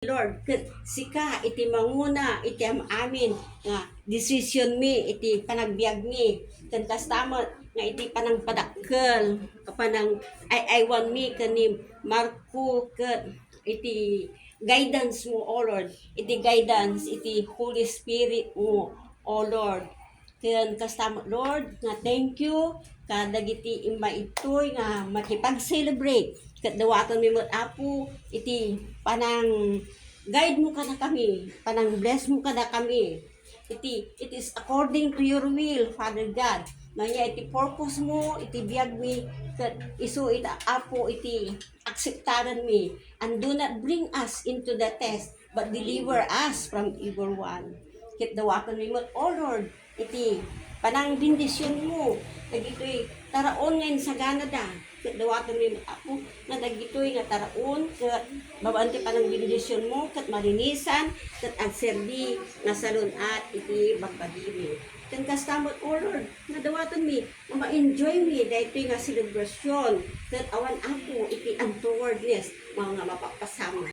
Lord, ket sika iti manguna iti amin nga decision mi iti panagbiag mi ken kastamot nga iti panangpadakkel panang aywan mi kani Marco ket iti guidance mo O Lord, iti guidance iti Holy Spirit mo O Lord. Ken kastamot Lord nga thank you kadagiti imba itoy nga makipag-celebrate ket dawaton mi met Apo iti panang guide mo kada kami, panang bless mo kada kami. It is according to your will, Father God. Nanya iti purpose mo, iti biyag mi, ket isu ita Apo iti akseptaran mi, and do not bring us into the test, but deliver us from evil one. Ket dawaton mi met O Lord, iti panang bendisyon mo, dagitoy taraon ngayon sa Canada. Ket dawaton mi Apo nga dagitoy nga taraon ket babaan ti panang bendisyon mo ket marinisan ket agserbi nga salun-at iti bagbagiri. Ken kastamot O Lord, nga dawaton mi nga ma-enjoy mi daytoy nga selebrasyon ket awan Apo iti untowardness mga mapapasama.